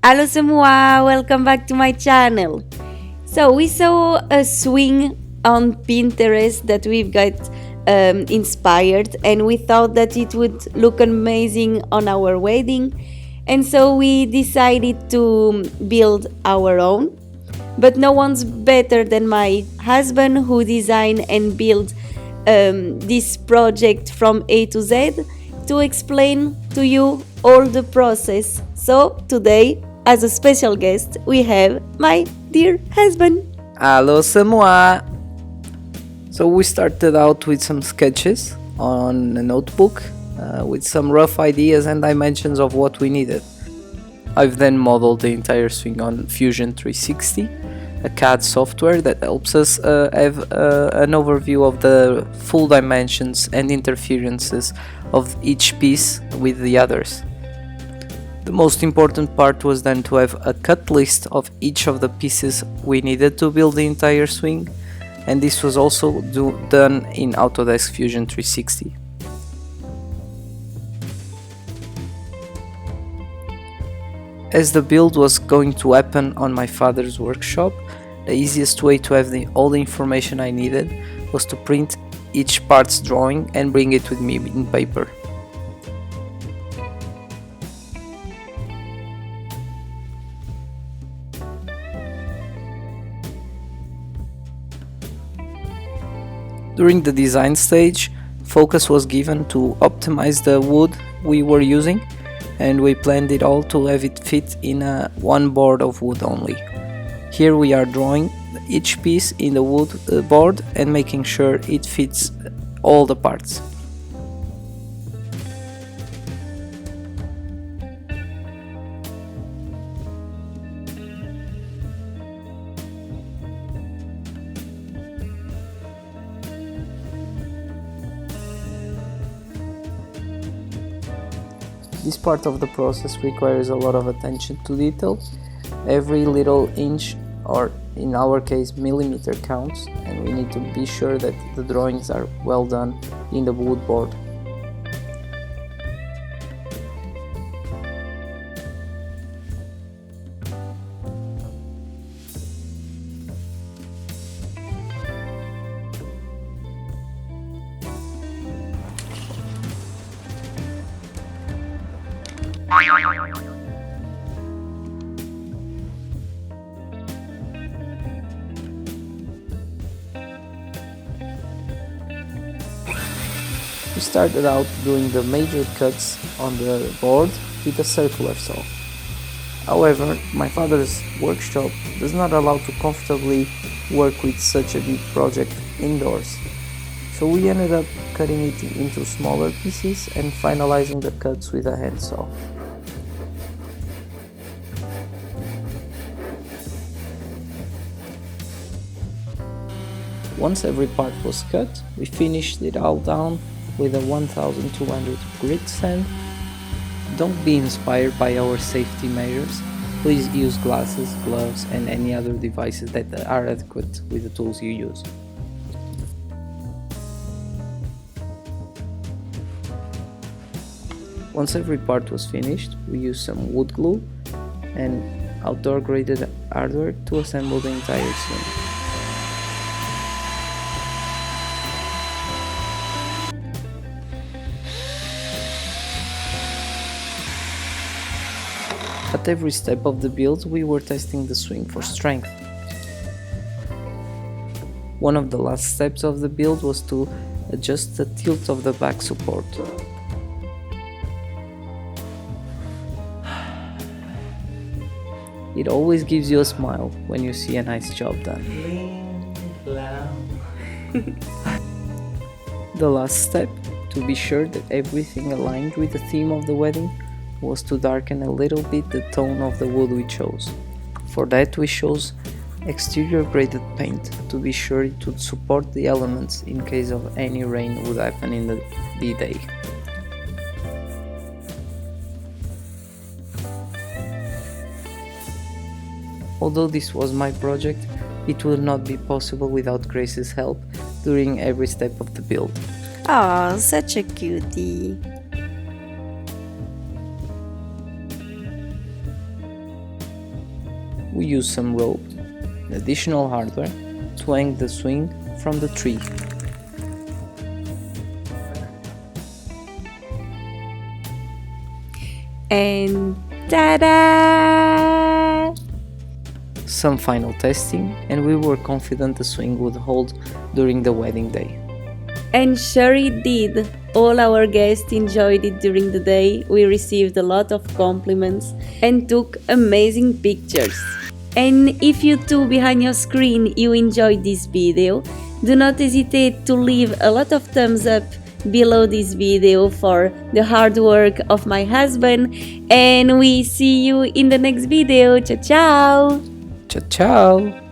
Hello semua, welcome back to my channel. So we saw a swing on Pinterest that we've got inspired, and we thought that it would look amazing on our wedding, and so we decided to build our own. But no one's better than my husband, who designed and built this project from A to Z, to explain to you all the process. So today, as a special guest, we have my dear husband. Hello, semua! So we started out with some sketches on a notebook with some rough ideas and dimensions of what we needed. I've then modeled the entire swing on Fusion 360, a CAD software that helps us have an overview of the full dimensions and interferences of each piece with the others. The most important part was then to have a cut list of each of the pieces we needed to build the entire swing, and this was also done in Autodesk Fusion 360. As the build was going to happen on my father's workshop, the easiest way to have all the information I needed was to print each part's drawing and bring it with me in paper. During the design stage, focus was given to optimize the wood we were using, and we planned it all to have it fit in one board of wood only. Here we are drawing each piece in the wood board and making sure it fits all the parts. This part of the process requires a lot of attention to detail. Every little inch, or in our case millimeter, counts, and we need to be sure that the drawings are well done in the wood board. We started out doing the major cuts on the board with a circular saw. However, my father's workshop does not allow to comfortably work with such a big project indoors. So we ended up cutting it into smaller pieces and finalizing the cuts with a handsaw. Once every part was cut, we finished it all down with a 1200 grit sand. Don't be inspired by our safety measures. Please use glasses, gloves, and any other devices that are adequate with the tools you use. Once every part was finished, we used some wood glue and outdoor graded hardware to assemble the entire swing. At every step of the build, we were testing the swing for strength. One of the last steps of the build was to adjust the tilt of the back support. It always gives you a smile when you see a nice job done. The last step, to be sure that everything aligned with the theme of the wedding, was to darken a little bit the tone of the wood we chose. For that we chose exterior graded paint to be sure it would support the elements in case of any rain would happen in the D-Day. Although this was my project, it would not be possible without Grace's help during every step of the build. Aw, such a cutie. we used some rope and additional hardware to hang the swing from the tree. And ta-da! Some final testing, and we were confident the swing would hold during the wedding day. And sure it did. All our guests enjoyed it during the day. We received a lot of compliments and took amazing pictures. And if you too behind your screen you enjoyed this video, do not hesitate to leave a lot of thumbs up below this video for the hard work of my husband, and we see you in the next video. Ciao ciao! Ciao ciao!